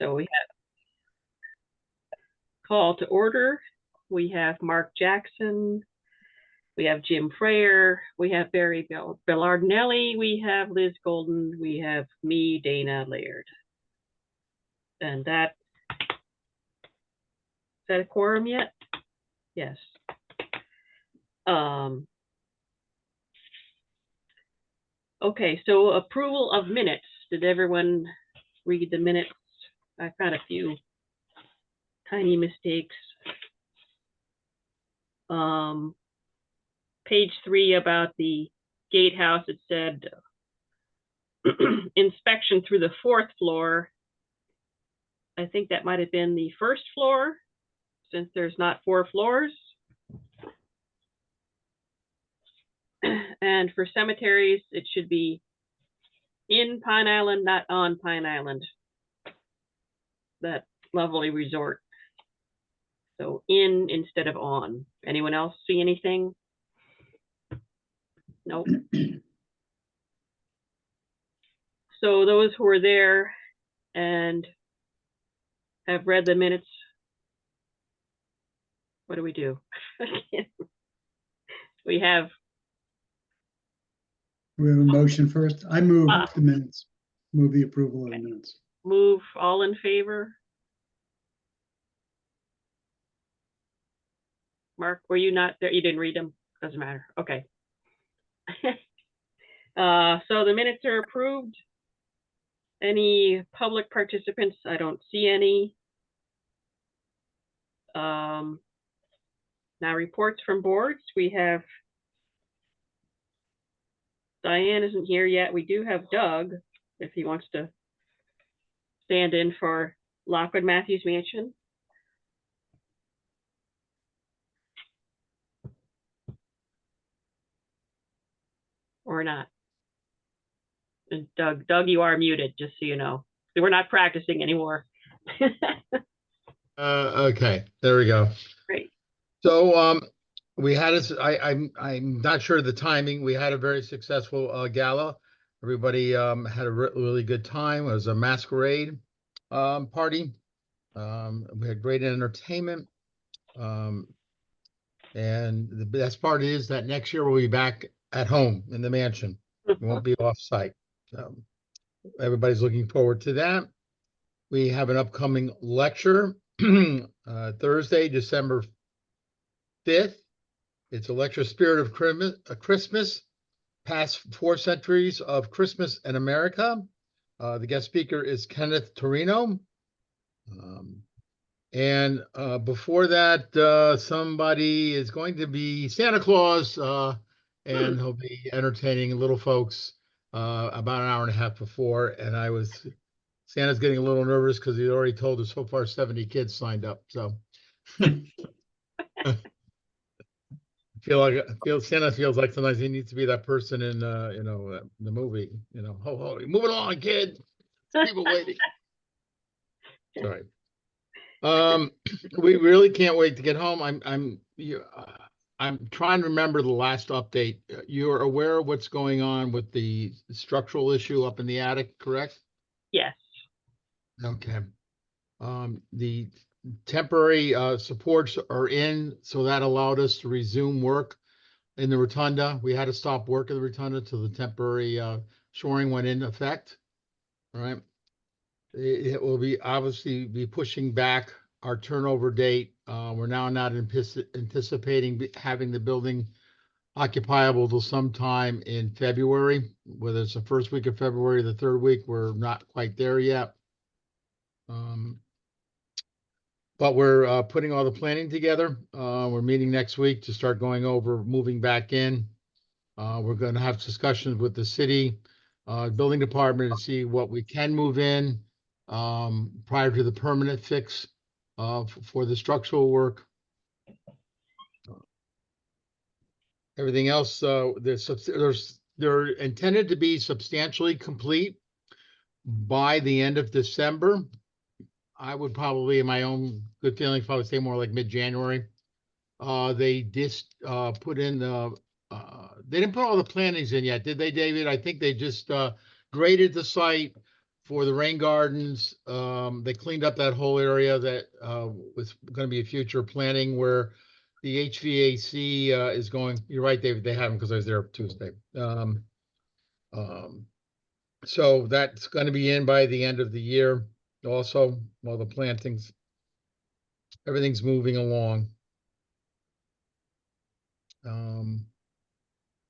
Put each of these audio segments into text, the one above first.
So we have call to order. We have Mark Jackson. We have Jim Frayer. We have Barry Bellardinelli. We have Liz Golden. We have me, Dana Laird. And is that a quorum yet? Yes. Okay, so approval of minutes. Did everyone read the minutes? I found a few tiny mistakes. Page 3 about the gatehouse, it said inspection through the 4th floor. I think that might have been the 1st floor, since there's not 4 floors. And for cemeteries, it should be in Pine Island, not on Pine Island. That lovely resort. So in instead of on. Anyone else see anything? Nope. So those who are there and have read the minutes, what do we do? We have a motion first. I move the minutes. Move the approval of the minutes. Move. All in favor? Mark, were you not there? You didn't read them? Doesn't matter. Okay. So the minutes are approved. Any public participants? I don't see any. Now reports from boards. We have Diane isn't here yet. We do have Doug, if he wants to stand in for Lockwood Matthews Mansion. Or not. And Doug, you are muted, just so you know. We're not practicing anymore. Okay, there we go. Great. So we had I'm not sure of the timing. We had a very successful gala. Everybody had a really good time. It was a masquerade party. We had great entertainment. And the best part is that next year we'll be back at home in the mansion. We won't be off site. Everybody's looking forward to that. We have an upcoming lecture Thursday, December 5th. It's a lecture, Spirit of Christmas, Past 4 Centuries of Christmas in America. The guest speaker is Kenneth Torino. And before that, somebody is going to be Santa Claus, and he'll be entertaining little folks about an hour and a half before. And Santa's getting a little nervous because he already told us so far 70 kids signed up. So Santa feels like sometimes he needs to be that person in the movie. Ho ho, moving along, kid. People waiting. Sorry. We really can't wait to get home. I'm trying to remember the last update. You're aware of what's going on with the structural issue up in the attic, correct? Yes. Okay. The temporary supports are in, so that allowed us to resume work in the rotunda. We had to stop work in the rotunda till the temporary shoring went into effect. All right. It will obviously be pushing back our turnover date. We're now not anticipating having the building occupiable till sometime in February, whether it's the first week of February, the 3rd week, we're not quite there yet. But we're putting all the planning together. We're meeting next week to start going over moving back in. We're going to have discussions with the city building department to see what we can move in prior to the permanent fix for the structural work. Everything else, they're intended to be substantially complete by the end of December. I would probably, in my own good feeling, probably say more like mid-January. They just put in they didn't put all the plantings in yet, did they, David? I think they just graded the site for the rain gardens, they cleaned up that whole area that was going to be a future planning where the HVAC is going. You're right, David. They haven't because I was there Tuesday. So that's going to be in by the end of the year. Also, while the plantings, everything's moving along.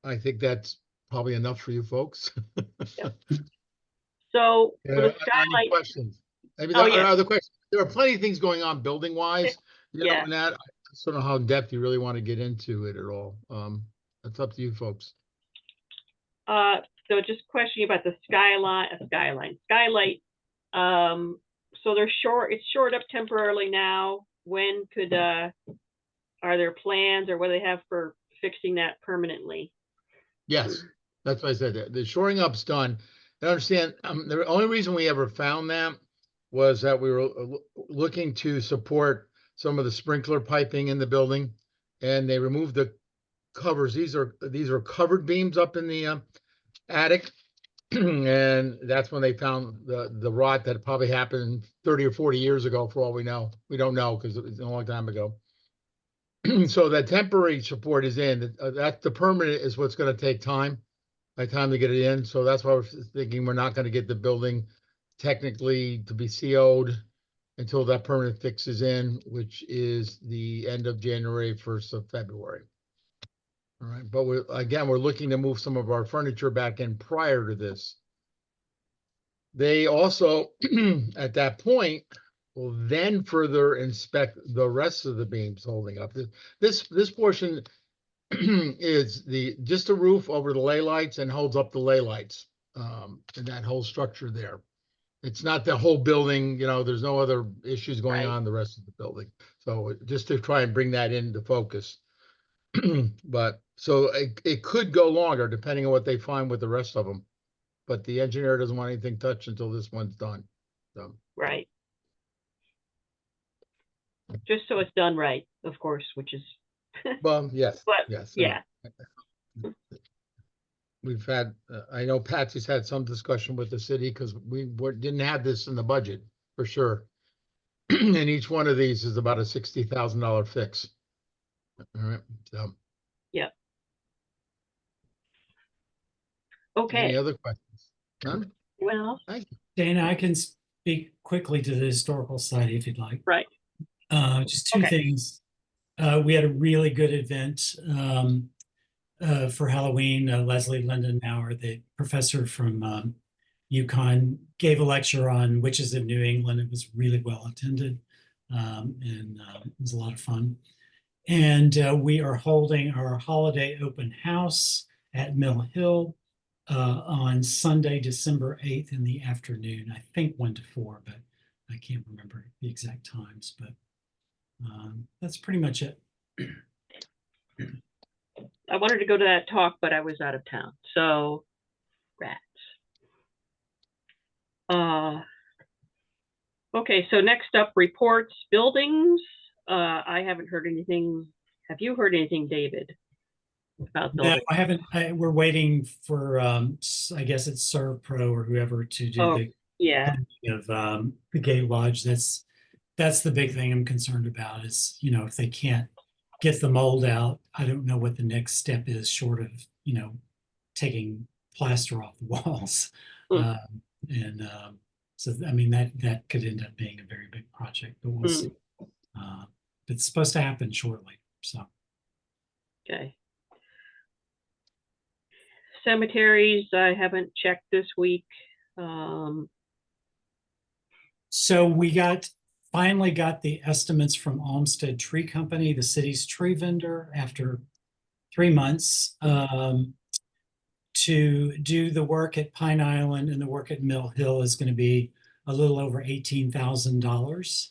I think that's probably enough for you folks. So for the Any skylight, questions? Maybe Oh, there yeah. are other questions. There are plenty of things going on building wise. You know, Yeah. and that, I just don't know how in depth you really want to get into it at all. That's up to you folks. so just questioning about the skylight. So it's shored up temporarily now. When could, are there plans or what do they have for fixing that permanently? Yes, that's what I said. The shoring up's done. I understand, the only reason we ever found that was that we were looking to support some of the sprinkler piping in the building, and they removed the covers. These are covered beams up in the attic, and that's when they found the rot that probably happened 30 or 40 years ago. For all we know, we don't know because it was a long time ago. So that temporary support is in. That's the permanent is what's going to take time to get it in. So that's why we're thinking we're not going to get the building technically to be CO'd until that permanent fix is in, which is the end of January, 1st of February. All right, but we're looking to move some of our furniture back in prior to this. They also, at that point, will then further inspect the rest of the beams holding up. This portion is just the roof over the lay lights and holds up the lay lights, and that whole structure there. It's not the whole building, you know, there's no other issues going on the rest of the building. So just to try and bring that into focus. But so it could go longer depending on what they find with the rest of them. But the engineer doesn't want anything touched until this one's done. So. Right. Just so it's done right, of course, which is. Well, yes, But yes. yeah. We've had, I know Patsy's had some discussion with the city because we didn't have this in the budget for sure. And each one of these is about a $60,000 fix. All right. So. Yeah. Any Okay. other questions? None? Well, Thank you. Dana, I can speak quickly to the Historical Society if you'd like. right. Just two things. We had a really good event for Halloween. Leslie Lindenauer, the professor from UConn, gave a lecture on witches of New England. It was really well attended, and it was a lot of fun. And we are holding our holiday open house at Mill Hill on Sunday, December 8th in the afternoon. I think 1 to 4, but I can't remember the exact times. But that's pretty much it. I wanted to go to that talk, but I was out of town. So, rats. Okay, so next up, reports, buildings. I haven't heard anything. Have you heard anything, David, about No, buildings? I haven't. We're waiting for, I guess it's ServPro or whoever to do the Yeah. of the Gate Lodge. That's the big thing I'm concerned about is, you know, if they can't get the mold out, I don't know what the next step is short of, you know, taking plaster off the walls. So, I mean, that could end up being a very big project, but we'll see. It's supposed to happen shortly, so. Okay. Cemeteries, I haven't checked this week. So we finally got the estimates from Olmsted Tree Company, the city's tree vendor, after 3 months to do the work at Pine Island, and the work at Mill Hill is going to be a little over $18,000,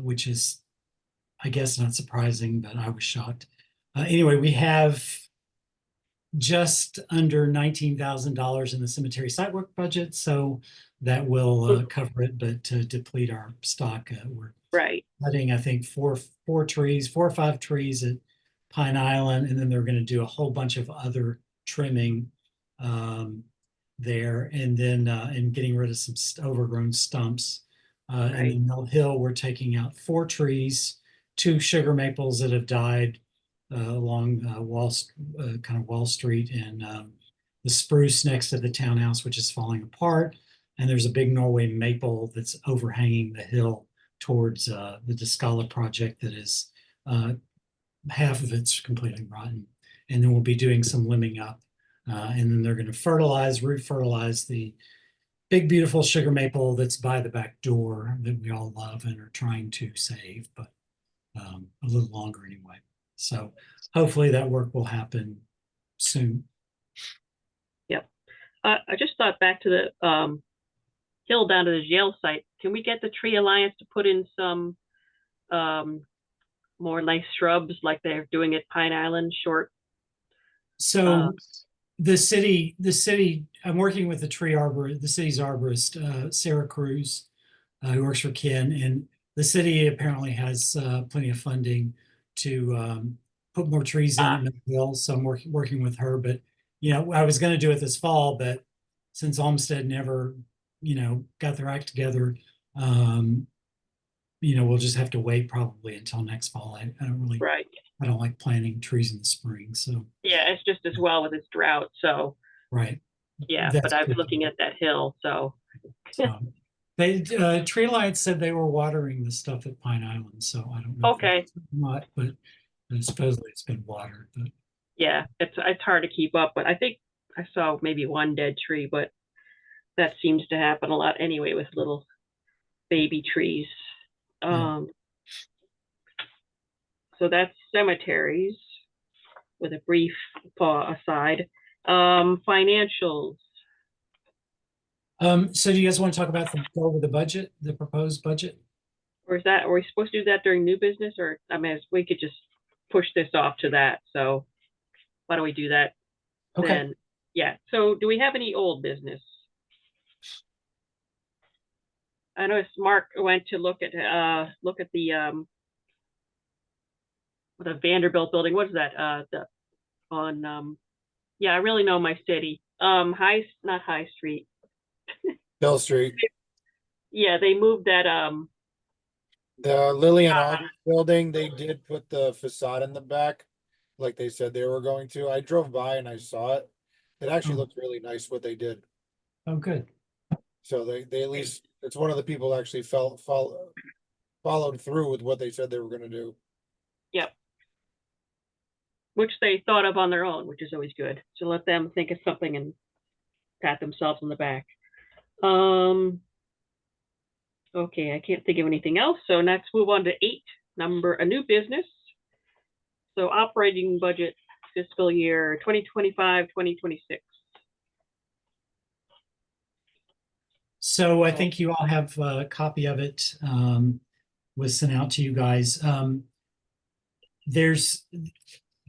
which is, I guess, not surprising, but I was shocked. Anyway, we have just under $19,000 in the cemetery site work budget, so that will cover it, but to deplete our stock, we're cutting, I think, four or five trees at Pine Island, and then they're going to do a whole bunch of other trimming there, and then and getting rid of some overgrown stumps. And Right. then Mill Hill, we're taking out 4 trees, 2 sugar maples that have died along kind of Wall Street, and the spruce next to the townhouse, which is falling apart. And there's a big Norway maple that's overhanging the hill towards the Discala project that is half of it's completely rotten. And then we'll be doing some limbing up. And then they're going to root fertilize the big, beautiful sugar maple that's by the back door that we all love and are trying to save, but a little longer anyway. So hopefully that work will happen soon. I just thought back to the hill down to the jail site. Can we get the Tree Alliance to put in some more nice shrubs like they're doing at Pine Island, short? So the city, I'm working with the city's arborist, Sarah Cruz, who works for Ken, and the city apparently has plenty of funding to put more trees in the hill. So I'm working with her, but I was going to do it this fall, but since Olmsted never, got their act together, we'll just have to wait probably until next fall. I don't really, Right. I don't like planting trees in the spring. So Yeah, it's just as well with its drought. So right. yeah, That's but I was good. looking at that hill. So They Tree Alliance said they were watering the stuff at Pine Island, so I don't know. Okay. Not, but supposedly it's been watered. But yeah, it's hard to keep up. But I think I saw maybe one dead tree, but that seems to happen a lot anyway with little baby trees. So that's cemeteries with a brief aside. Financials. So do you guys want to talk about go over the budget, the proposed budget? Or are we supposed to do that during new business? Or I mean, we could just push this off to that. So why don't we do that Okay. then? Yeah. So do we have any old business? I noticed Mark went to look at the Vanderbilt building. What is that? Yeah, I really know my city. Not High Street. Hill Street. Yeah, they moved that The Lillian August building, they did put the facade in the back, like they said they were going to. I drove by and I saw it. It actually Oh. looked really nice what they did. Oh, good. So they at least, it's one of the people that actually followed through with what they said they were gonna do. Yep. Which they thought of on their own, which is always good. So let them think of something and pat themselves on the back. Okay, I can't think of anything else. So next move on to 8, a new business. So operating budget fiscal year 2025, 2026. So I think you all have a copy of it, was sent out to you guys. There's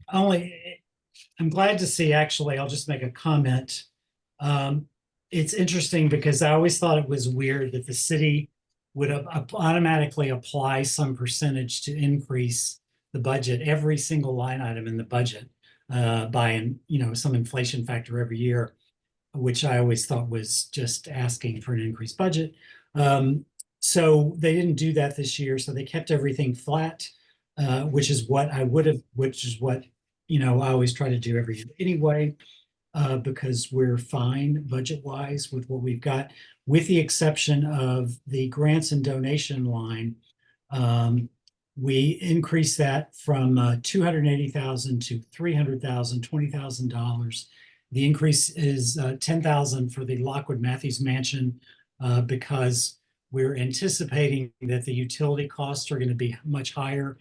I'm glad to see, actually, I'll just make a comment. It's interesting because I always thought it was weird that the city would automatically apply some percentage to increase the budget, every single line item in the budget, by some inflation factor every year, which I always thought was just asking for an increased budget. So they didn't do that this year. So they kept everything flat, which is what I always try to do every year anyway, because we're fine budget-wise with what we've got, with the exception of the grants and donation line. We increased that from $280,000 to $300,000, $20,000. The increase is $10,000 for the Lockwood Matthews Mansion, because we're anticipating that the utility costs are going to be much higher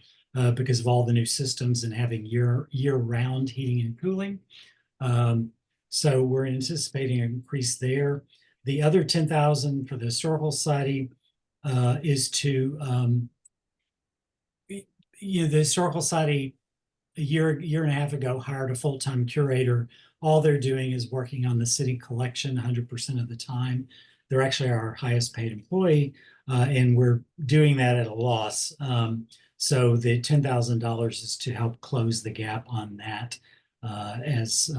because of all the new systems and having year-round heating and cooling. So we're anticipating an increase there. The other $10,000 for the Historical Society is to, the Historical Society a year and a half ago hired a full-time curator. All they're doing is working on the city collection 100% of the time. They're actually our highest paid employee, and we're doing that at a loss. So the $10,000 is to help close the gap on that, as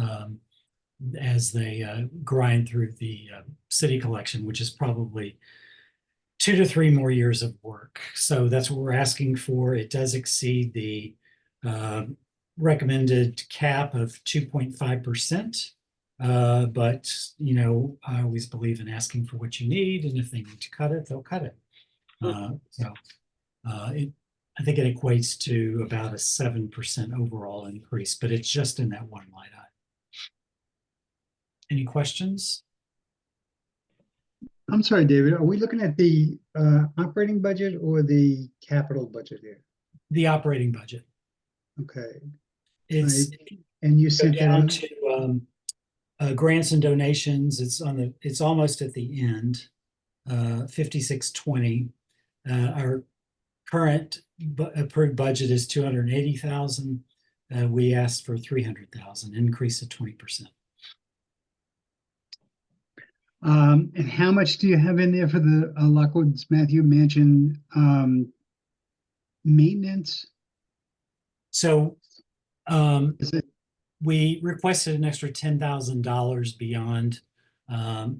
as they grind through the city collection, which is probably 2 to 3 more years of work. So that's what we're asking for. It does exceed the recommended cap of 2.5%. But, you know, I always believe in asking for what you need, and if they need to cut it, they'll cut it. I think it equates to about a 7% overall increase, but it's just in that one line item. Any questions? I'm sorry, David, are we looking at the operating budget or the capital budget here? The operating budget. Okay, It's and you go sent that down out? to grants and donations. It's almost at the end. 5620. Our current approved budget is 280,000. We asked for 300,000, increase of 20%. And how much do you have in there for the Lockwood's Matthew Mansion maintenance? So Is it we requested an extra $10,000 beyond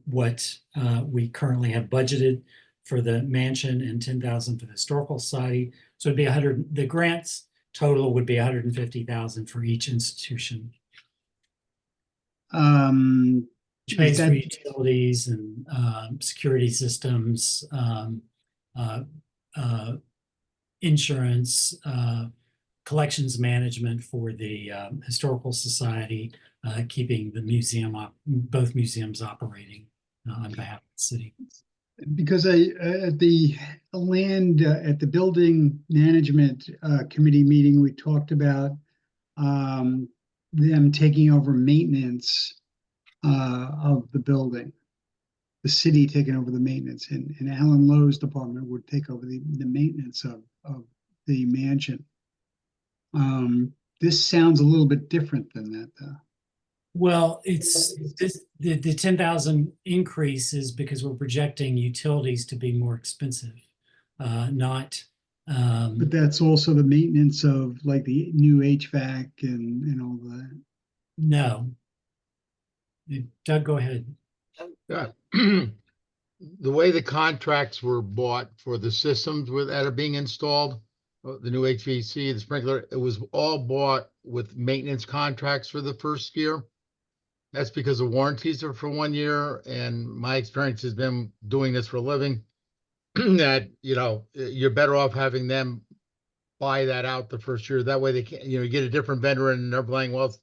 what we currently have budgeted for the mansion, and 10,000 for the historical society. So it'd be 100. The grants total would be 150,000 for each institution. Which pays for utilities and security systems, insurance, collections management for the historical society, keeping the museum both museums operating on behalf of the city. Because at the land at the building management committee meeting, we talked about them taking over maintenance of the building, the city taking over the maintenance, and Alan Lowe's department would take over the maintenance of the mansion. This sounds a little bit different than that, though. Well, the 10,000 increase is because we're projecting utilities to be more expensive, not. But that's also the maintenance of like the new HVAC and all that. No. Doug, go ahead. Yeah. The way the contracts were bought for the systems that are being installed, the new HVAC, the sprinkler, it was all bought with maintenance contracts for the first year. That's because the warranties are for 1 year, and my experience has been doing this for a living, that, you know, you're better off having them buy that out the first year. That way they can't, you know, you get a different vendor and they're playing, well,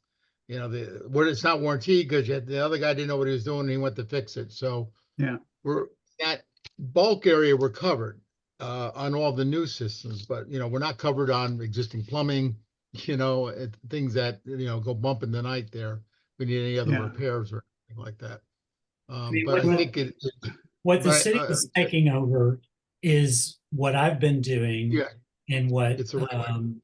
you know, it's not warranted because the other guy didn't know what he was doing and he went to fix it. So Yeah. we're that bulk area we're covered on all the new systems, but you know, we're not covered on existing plumbing, you know, things that, you know, go bump in the night there. We need any other Yeah. repairs or anything like that. mean, But I what- think What the Right, city is taking over is what I've been doing yeah, and what, it's the right way.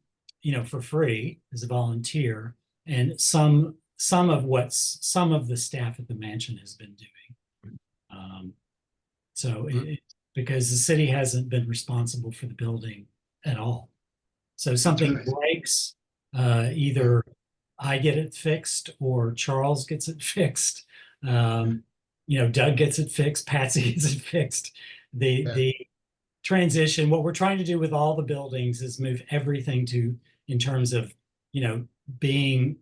you know, for free as a volunteer, and some of the staff at the mansion has been doing. So because the city hasn't been responsible for the building at all. So something right. breaks, either I get it fixed or Charles gets it fixed. You know, Doug gets it fixed, Patsy gets it fixed. The transition, what we're trying to do with all the buildings is move everything to, in terms of, you know, being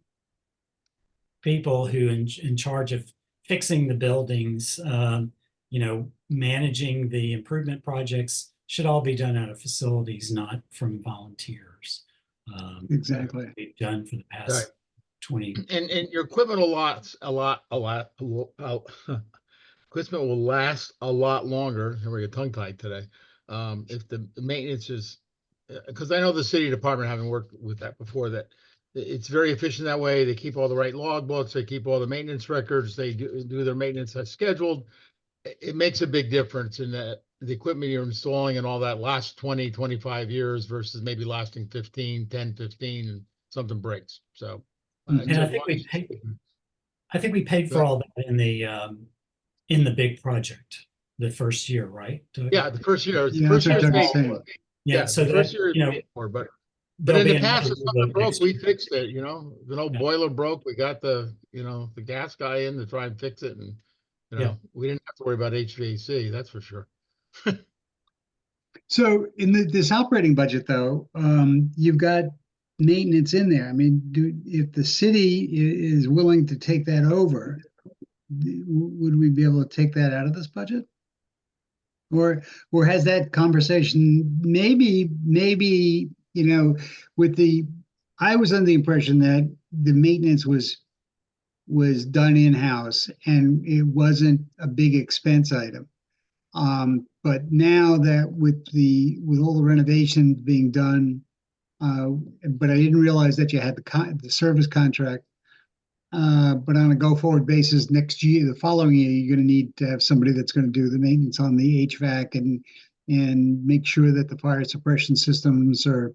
people who in charge of fixing the buildings, you know, managing the improvement projects should all be done out of facilities, not from volunteers. Exactly. We've done for the past Right. 20. And your equipment equipment will last a lot longer. Here we get tongue tied today. If the maintenance is, because I know the city department, having worked with that before, that it's very efficient that way. They keep all the right logbooks, they keep all the maintenance records, they do their maintenance as scheduled. It makes a big difference in that the equipment you're installing and all that lasts 20, 25 years versus maybe lasting 15, 10, 15, and something breaks. So. And I think we paid for all that in the big project, the first year, right? Yeah, the first year. Yeah, that's what Doug was saying. Yeah, so the first that, year, you know, paid for, but But there'll in be the past, another if something reload broke, next we year. fixed it, you know, if an old Yeah. boiler broke, we got the, the gas guy in to try and fix it and, Yeah. we didn't have to worry about HVAC, that's for sure. So in this operating budget though, you've got maintenance in there. I mean, if the city is willing to take that over, would we be able to take that out of this budget? Or has that conversation maybe, I was under the impression that the maintenance was done in-house and it wasn't a big expense item. But now that with all the renovations being done, but I didn't realize that you had the service contract. But on a go-forward basis, next year, the following year, you're going to need to have somebody that's going to do the maintenance on the HVAC and make sure that the fire suppression systems are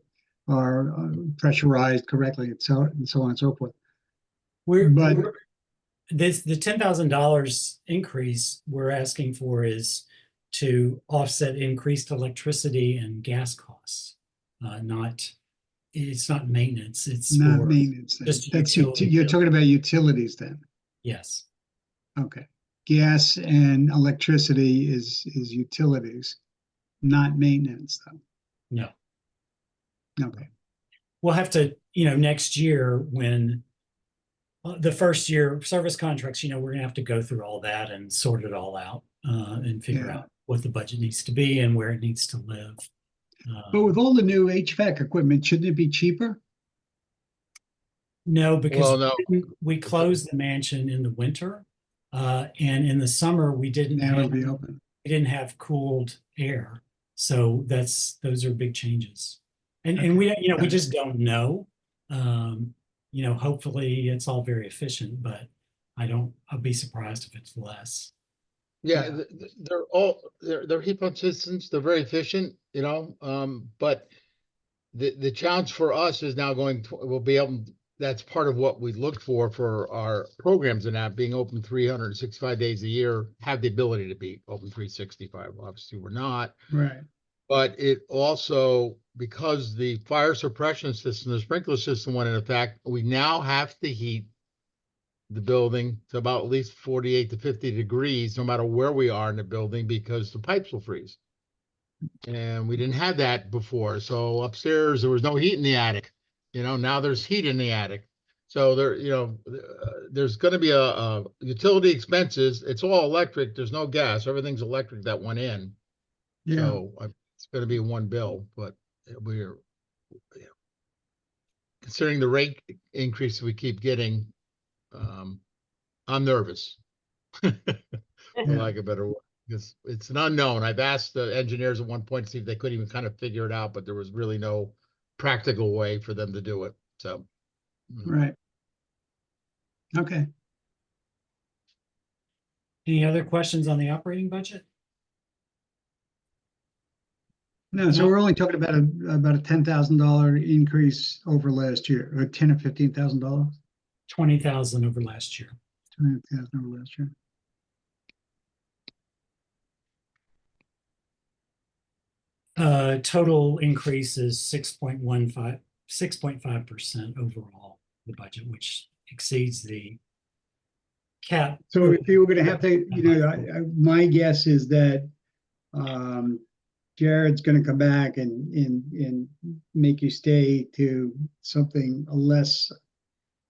pressurized correctly, and so on and so forth. But The $10,000 increase we're asking for is to offset increased electricity and gas costs. It's not maintenance, it's not for maintenance. Then. just That's utility you're bill. talking about utilities then. Yes, Okay. Gas and electricity is utilities, not maintenance though. no. Okay. We'll have to, next year when the first year service contracts, we're gonna have to go through all that and sort it all out and figure Yeah. out what the budget needs to be and where it needs to live. But with all the new HVAC equipment, shouldn't it be cheaper? No, because Well, no, we closed the mansion in the winter, and in the summer we didn't Now it'll have be open. cooled air. So those are big changes. And we we just don't know. Hopefully it's all very efficient, but I'll be surprised if it's less. yeah, Yeah. they're heat pump systems, they're very efficient, but the challenge for us is now we'll be able, that's part of what we look for our programs and that being open 365 days a year, have the ability to be open 365. Obviously, we're not. Right. But it also, because the fire suppression system, the sprinkler system went into effect, we now have to heat the building to about at least 48 to 50 degrees, no matter where we are in the building, because the pipes will freeze. And we didn't have that before. So upstairs, there was no heat in the attic. Now there's heat in the attic. So there's going to be a utility expenses. It's all electric. There's no gas. Everything's electric that went in. Yeah. So it's going to be one bill, but we're considering the rate increase we keep getting. I'm nervous, for lack of a better word, because it's an unknown. I've asked the engineers at one point to see if they could even kind of figure it out, but there was really no practical way for them to do it. So, Right. Okay. Any other questions on the operating budget? No, so we're only talking about a $10,000 increase over last year, or $10,000 or $15,000. 20,000 over last year. 20,000 over last year. Total increase is 6.5% overall, the budget, which exceeds the cap. So if you were going to have to, my guess is that Jared's going to come back and make you stay to something less,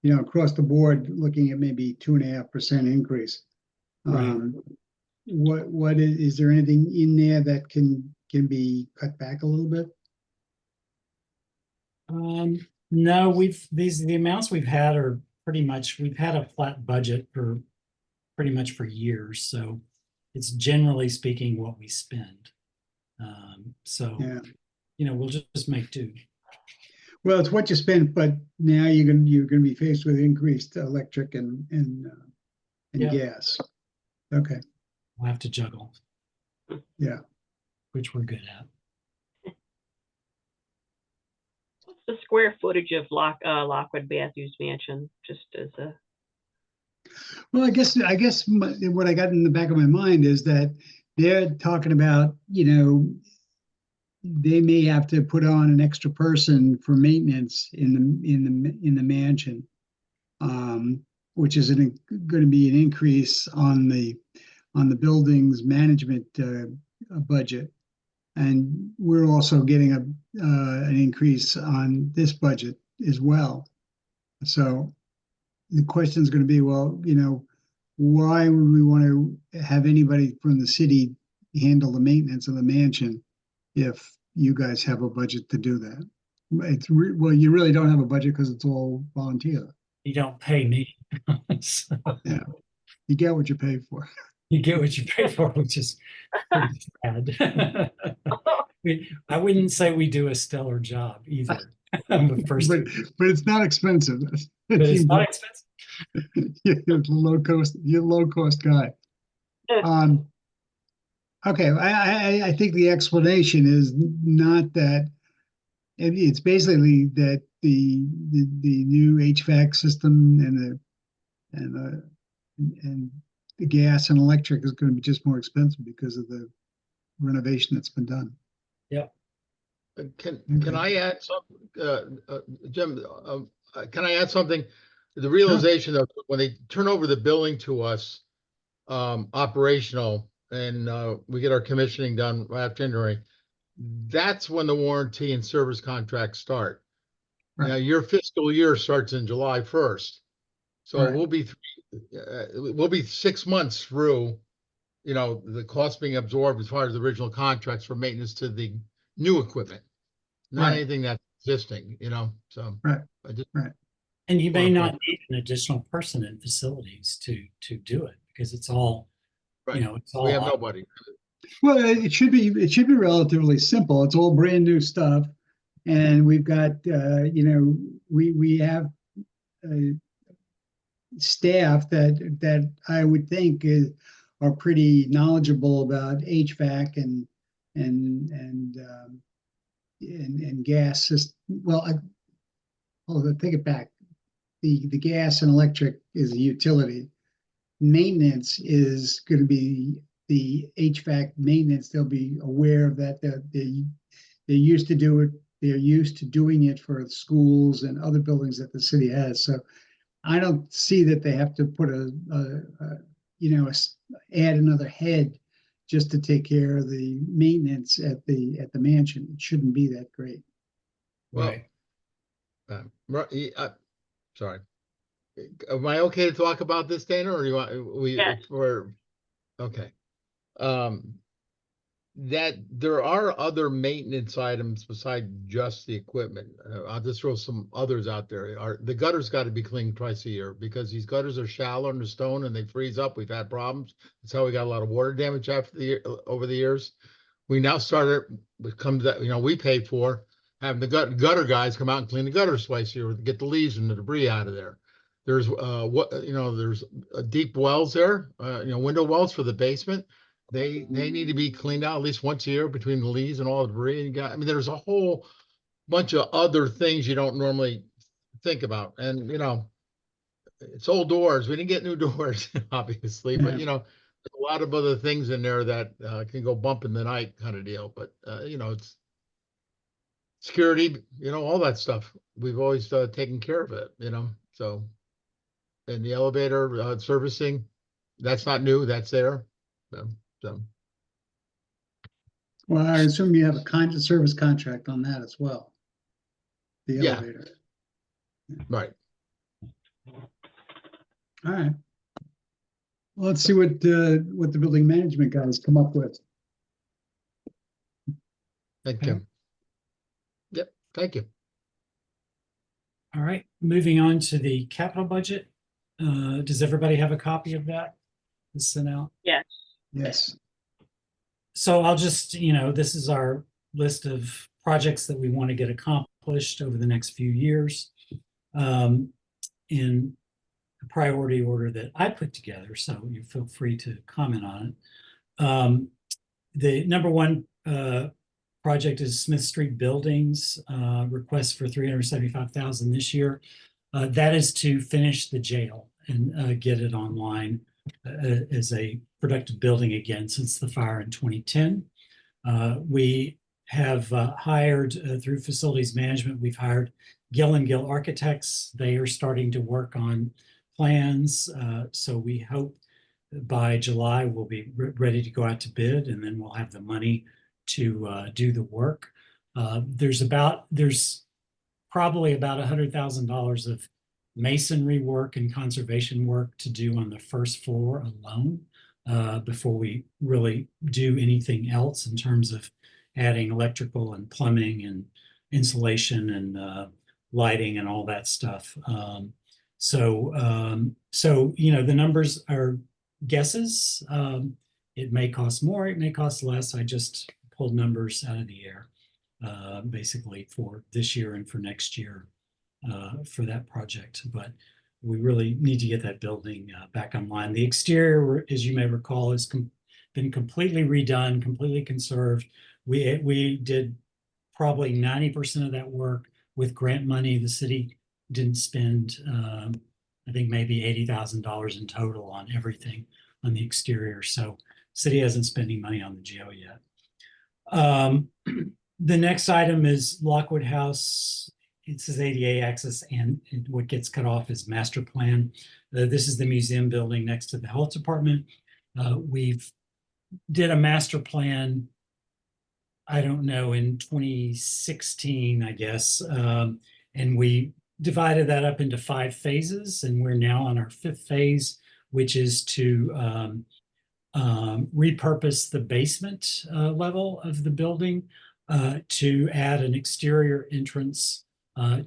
across the board, looking at maybe 2.5% increase. Right. What is there anything in there that can be cut back a little bit? No, the amounts we've had are we've had a flat budget for pretty much for years. So it's generally speaking what we spend. Yeah. We'll just make do. Well, it's what you spent, but now you're gonna be faced with increased electric and Yeah. gas. Okay. We'll have to juggle. Yeah. Which we're good at. What's the square footage of Lockwood Matthews Mansion? Just as a Well, I guess what I got in the back of my mind is that they're talking about, they may have to put on an extra person for maintenance in the mansion, which is going to be an increase on the building's management budget. And we're also getting an increase on this budget as well. So the question is going to be, well, why would we want to have anybody from the city handle the maintenance of the mansion if you guys have a budget to do that? Well, you really don't have a budget because it's all volunteer. You don't pay me. So Yeah, you get what you pay for. you get what you pay for, which is pretty sad. I wouldn't say we do a stellar job either. But it's not expensive. But it's not expensive. You're low cost guy. Okay, I think the explanation is not that. It's basically that the new HVAC system and the gas and electric is going to be just more expensive because of the renovation that's been done. Yep. Can I add something, Jim? Can I add something? The realization of when they turn over the billing to us, operational, and we get our commissioning done after January, that's when the warranty and service contracts start. Right. Now your fiscal year starts in July 1st, so Right. we'll be 6 months through, the cost being absorbed as far as the original contracts for maintenance to the new equipment, not Right. anything that's existing, so. Right. And you may not need an additional person in facilities to do it because it's all, Right. it's all. We have nobody. Well, it should be relatively simple. It's all brand new stuff, and we've got we have staff that I would think are pretty knowledgeable about HVAC and gas system. Well, I'll take it back. The gas and electric is a utility. Maintenance is going to be the HVAC maintenance. They'll be aware of that. They used to do it. They're used to doing it for schools and other buildings that the city has. So I don't see that they have to put add another head just to take care of the maintenance at the mansion. It shouldn't be that great. Well, sorry. Am I okay to talk about this, Dana, or do you want Yes. Okay. That there are other maintenance items besides just the equipment. I'll just throw some others out there. The gutters got to be cleaned twice a year because these gutters are shallow under stone and they freeze up. We've had problems. That's how we got a lot of water damage over the years. We now started we paid for having the gutter guys come out and clean the gutters twice a year to get the leaves and the debris out of there. There's there's deep wells there, window wells for the basement. They need to be cleaned out at least once a year between the leaves and all the debris. There's a whole bunch of other things you don't normally think about. And, it's old doors. We didn't get new doors, obviously, but, there's a lot of other things in there that can go bump in the night kind of deal. But, it's security, all that stuff. We've always taken care of it, so. And the elevator servicing, that's not new. That's there. So. Well, I assume you have a service contract on that as well. The Yeah. elevator. Right. All right. Well, let's see what the building management guys come up with. Thank you. Yep. Thank you. All right, moving on to the capital budget. Does everybody have a copy of that? It's sent out. Yes. Yes. So I'll just, this is our list of projects that we want to get accomplished over the next few years in the priority order that I put together. So you feel free to comment on it. The number one project is Smith Street Buildings, request for $375,000 this year. That is to finish the jail and get it online as a productive building again since the fire in 2010. We have hired through facilities management, we've hired Gill and Gill Architects. They are starting to work on plans. So we hope by July we'll be ready to go out to bid, and then we'll have the money to do the work. There's probably about $100,000 of masonry work and conservation work to do on the first floor alone before we really do anything else in terms of adding electrical and plumbing and insulation and lighting and all that stuff. So the numbers are guesses. It may cost more, it may cost less. I just pulled numbers out of the air, basically for this year and for next year for that project. But we really need to get that building back online. The exterior, as you may recall, has been completely redone, completely conserved. We did probably 90% of that work with grant money. The city didn't spend, I think maybe $80,000 in total on everything on the exterior. So city hasn't spent any money on the geo yet. The next item is Lockwood House. It says ADA access, and what gets cut off is master plan. This is the museum building next to the health department. We've did a master plan, I don't know, in 2016, I guess. And we divided that up into 5 phases, and we're now on our 5th phase, which is to repurpose the basement level of the building, to add an exterior entrance,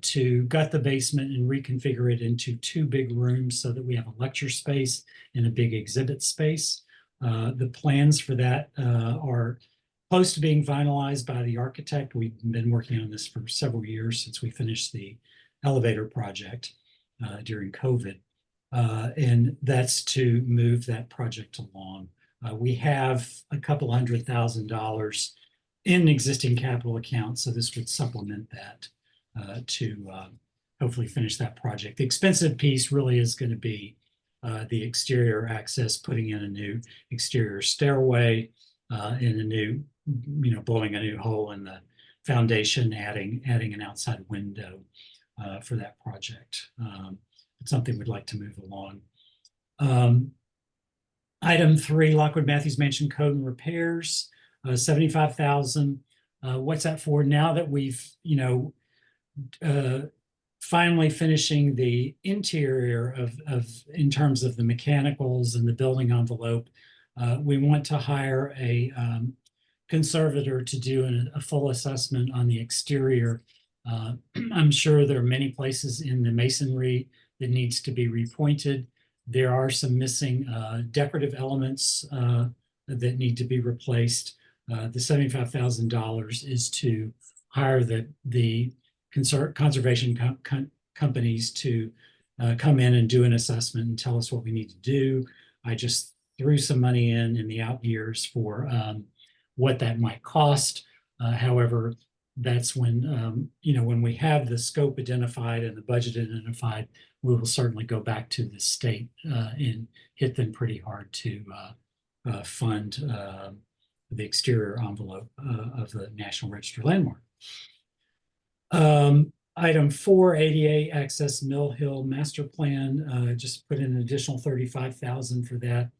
to gut the basement and reconfigure it into 2 big rooms so that we have a lecture space and a big exhibit space. The plans for that are close to being finalized by the architect. We've been working on this for several years since we finished the elevator project during COVID. And that's to move that project along. We have a couple $100,000 in existing capital accounts, so this would supplement that to hopefully finish that project. The expensive piece really is going to be the exterior access, putting in a new exterior stairway, in a new, blowing a new hole in the foundation, adding an outside window for that project. It's something we'd like to move along. Item 3, Lockwood Matthews Mansion Code and Repairs, $75,000. What's that for? Now that we've, finally finishing the interior of in terms of the mechanicals and the building envelope, we want to hire a conservator to do a full assessment on the exterior. I'm sure there are many places in the masonry that needs to be repointed. There are some missing decorative elements that need to be replaced. The $75,000 is to hire the conservation companies to come in and do an assessment and tell us what we need to do. I just threw some money in the out years for what that might cost. However, that's when, when we have the scope identified and the budget identified, we will certainly go back to the state and hit them pretty hard to fund the exterior envelope of the National Register landmark. Item 4, ADA Access Mill Hill Master Plan, just put in an additional $35,000 for that.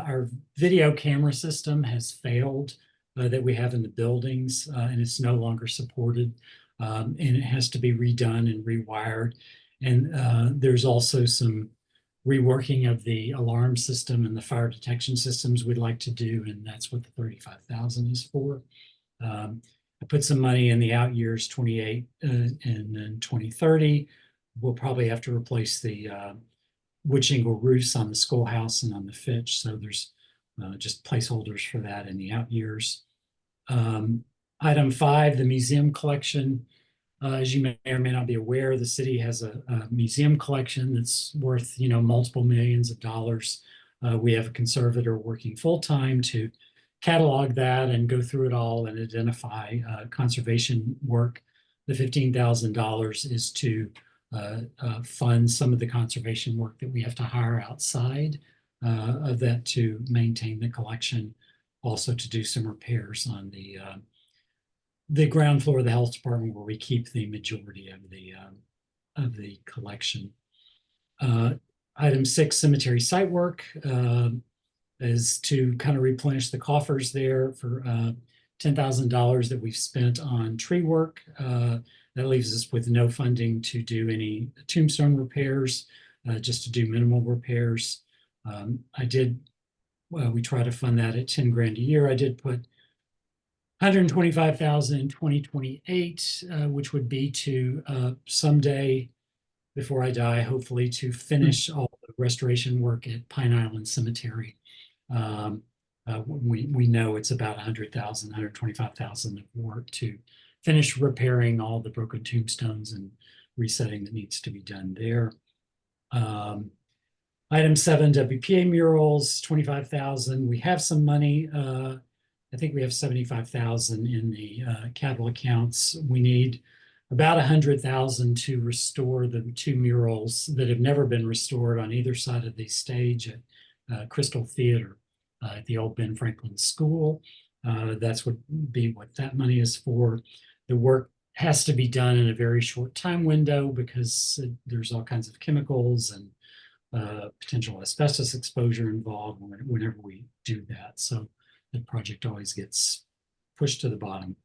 Our video camera system has failed that we have in the buildings, and it's no longer supported, and it has to be redone and rewired. And there's also some reworking of the alarm system and the fire detection systems we'd like to do, and that's what the $35,000 is for. I put some money in the out years, 28 and then 2030. We'll probably have to replace the wood shingle roofs on the schoolhouse and on the Fitch, so there's just placeholders for that in the out years. Item 5, the museum collection. As you may or may not be aware, the city has a museum collection that's worth, multiple millions of dollars. We have a conservator working full-time to catalog that and go through it all and identify conservation work. The $15,000 is to fund some of the conservation work that we have to hire outside of that to maintain the collection, also to do some repairs on the the ground floor of the health department where we keep the majority of the collection. Item 6, cemetery site work, is to kind of replenish the coffers there for $10,000 that we've spent on tree work. That leaves us with no funding to do any tombstone repairs, just to do minimal repairs. We try to fund that at 10 grand a year. I did put 125,000 in 2028, which would be to someday, before I die, hopefully to finish all the restoration work at Pine Island Cemetery. We know it's about 100,000, 125,000 of work to finish repairing all the broken tombstones and resetting that needs to be done there. Item 7, WPA murals, 25,000. We have some money. I think we have 75,000 in the capital accounts. We need about 100,000 to restore the 2 murals that have never been restored on either side of the stage at Crystal Theater at the old Ben Franklin School. That's what that money is for. The work has to be done in a very short time window because there's all kinds of chemicals and potential asbestos exposure involved whenever we do that. So the project always gets pushed to the bottom.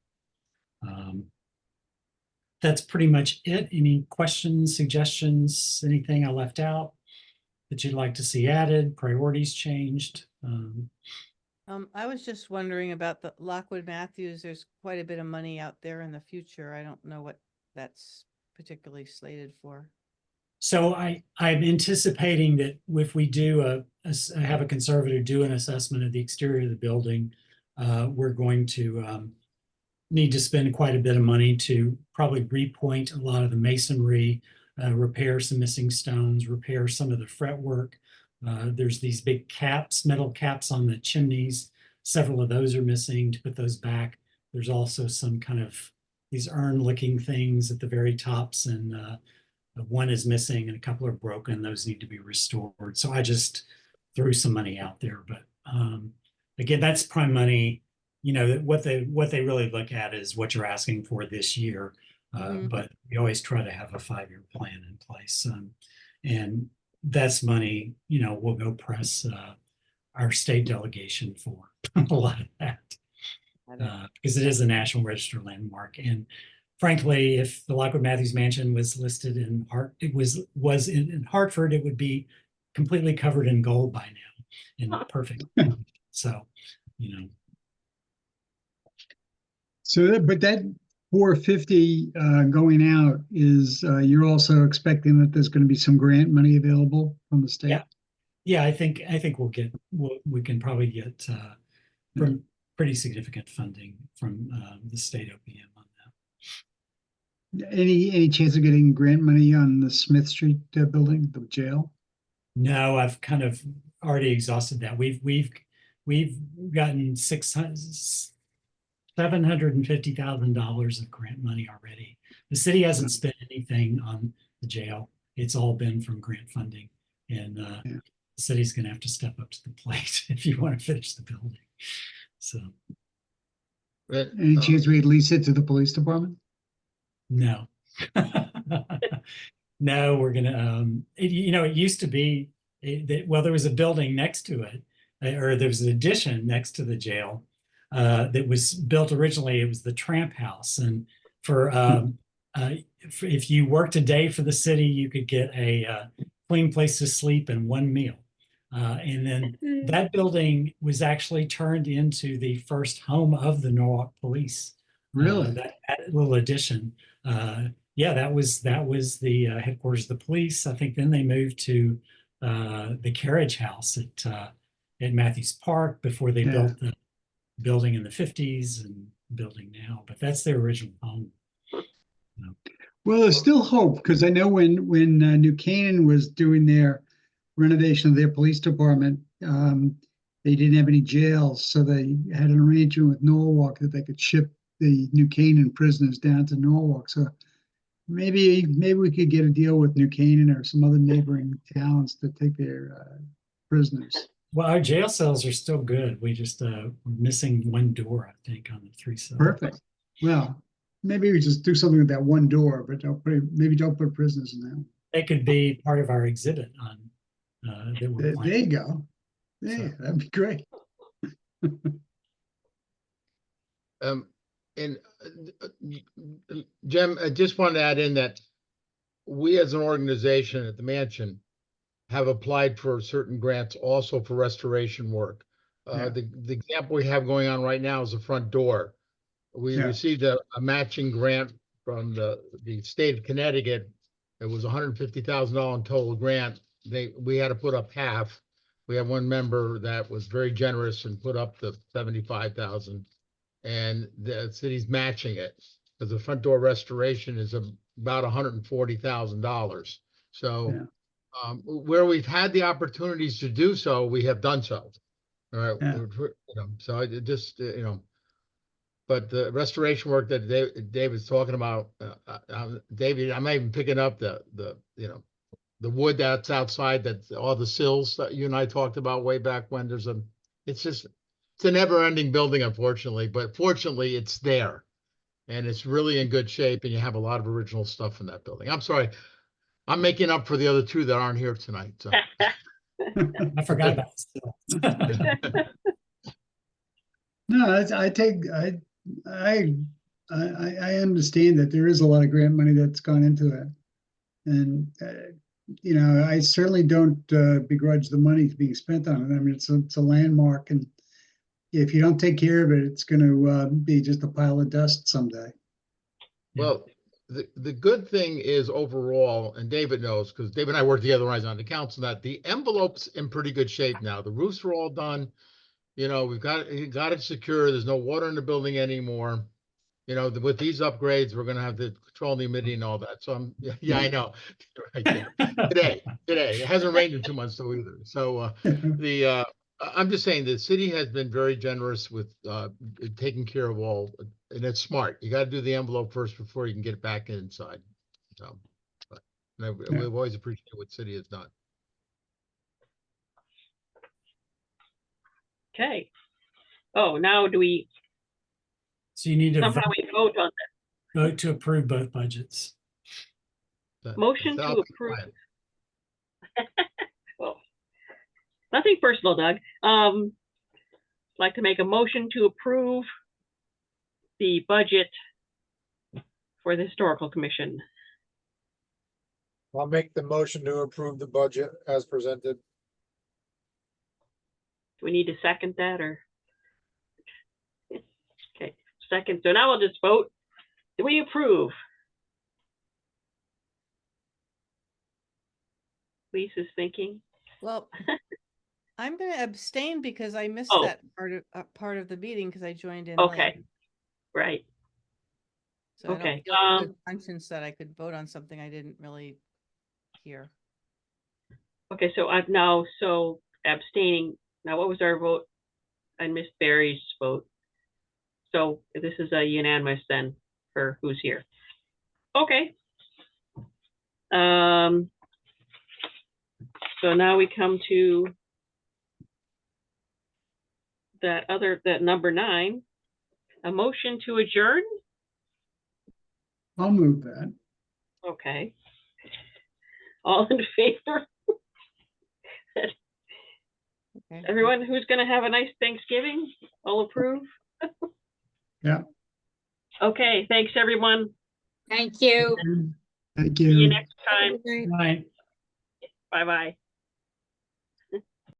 That's pretty much it. Any questions, suggestions, anything I left out that you'd like to see added, priorities changed? I was just wondering about the Lockwood Matthews. There's quite a bit of money out there in the future. I don't know what that's particularly slated for. So I'm anticipating that if we do have a conservator do an assessment of the exterior of the building, we're going to need to spend quite a bit of money to probably repoint a lot of the masonry, repair some missing stones, repair some of the fretwork. There's these big caps, metal caps on the chimneys. Several of those are missing. To put those back, there's also some kind of these urn-looking things at the very tops, and one is missing and a couple are broken. Those need to be restored. So I just threw some money out there. But again, that's prime money. You know, what they really look at is what you're asking for this year. But we always try to have a 5-year plan in place. And that's money, you know, we'll go press our state delegation for a lot of that. Because it is a National Register landmark. And frankly, if the Lockwood Matthews Mansion was listed in in Hartford, it would be completely covered in gold by now and perfect. So, you know. So, but that 450 going out is you're also expecting that there's going to be some grant money available from the state? Yeah, I think we can probably get from pretty significant funding from the state OPM on that. Any chance of getting grant money on the Smith Street building, the jail? No, I've kind of already exhausted that. We've gotten $750,000 of grant money already. The city hasn't spent anything on the jail. It's all been from grant funding, and the city's going to have to step up to the plate if you want to finish the building. So, Any chance we could lease it to the police department? no. No, we're gonna. It used to be there was a building next to it, or there was an addition next to the jail. That was built originally. It was the Tramp House, and if you worked a day for the city, you could get a clean place to sleep and 1 meal. And then that building was actually turned into the first home of the Norwalk Police. Really? That little addition. That was the headquarters of the police. I think then they moved to the Carriage House at Matthews Park before they built the building in the 50s and building now, but that's their original home. Well, there's still hope, because I know when New Canaan was doing their renovation of their police department, they didn't have any jails, so they had an arrangement with Norwalk that they could ship the New Canaan prisoners down to Norwalk. So maybe we could get a deal with New Canaan or some other neighboring towns to take their prisoners. Well, our jail cells are still good. We just we're missing one door, I think, on the 3 cells. Perfect. Well, maybe we just do something with that one door, but maybe don't put prisoners in that. That could be part of our exhibit on, that we're There planning. you go. Yeah, that'd be great. And Jim, I just wanted to add in that we as an organization at the mansion have applied for certain grants also for restoration work. Yeah. The example we have going on right now is the front door. We Yeah. received a matching grant from the state of Connecticut. It was $150,000 in total grant. We had to put up half. We have one member that was very generous and put up the 75,000, and the city's matching it because the front door restoration is about $140,000. So Yeah. where we've had the opportunities to do so, we have done so. All right. Yeah. So it just, but the restoration work that David's talking about, David, I'm not even picking up the wood that's outside, that all the sills that you and I talked about way back when. It's a never ending building, unfortunately, but fortunately it's there and it's really in good shape, and you have a lot of original stuff in that building. I'm sorry. I'm making up for the other two that aren't here tonight. So. I forgot about this. No, I understand that there is a lot of grant money that's gone into it. And, I certainly don't begrudge the money being spent on it. I mean, it's a landmark, and if you don't take care of it, it's going to be just a pile of dust someday. Well, the good thing is overall, and David knows, because David and I worked together when I was on the council, that the envelope's in pretty good shape now. The roofs are all done. We've got it secure. There's no water in the building anymore. With these upgrades, we're going to have to control the humidity and all that. So yeah, I know. Right there. Today, it hasn't rained in 2 months though either. So I'm just saying the city has been very generous with taking care of all, and it's smart. You got to do the envelope first before you can get it back inside. So, we've always appreciated what city has done. Okay. Oh, now do we, So you need to somehow we vote on vote to approve both budgets. Motion to That'll be approve. fine. Well, nothing personal, Doug. Like to make a motion to approve the budget for the Historical Commission. I'll make the motion to approve the budget as presented. Do we need to second that or? Okay, second. So now we'll just vote. Do we approve? Lisa's thinking. Well, I'm going to abstain because I missed Oh. that part of the meeting because I joined in late. Okay, right. So I don't Okay, feel a good conscience that I could vote on something I didn't really hear. Okay, so I've now, so abstaining. Now, what was our vote? I missed Barry's vote. So this is a unanimous then for who's here. Okay. So now we come to that number 9, a motion to adjourn. I'll move that. Okay. All in favor? Okay. Everyone who's going to have a nice Thanksgiving, all approve? Yeah. Okay, thanks, everyone. Thank you. Thank See you you. next time. Okay. Right. Bye-bye.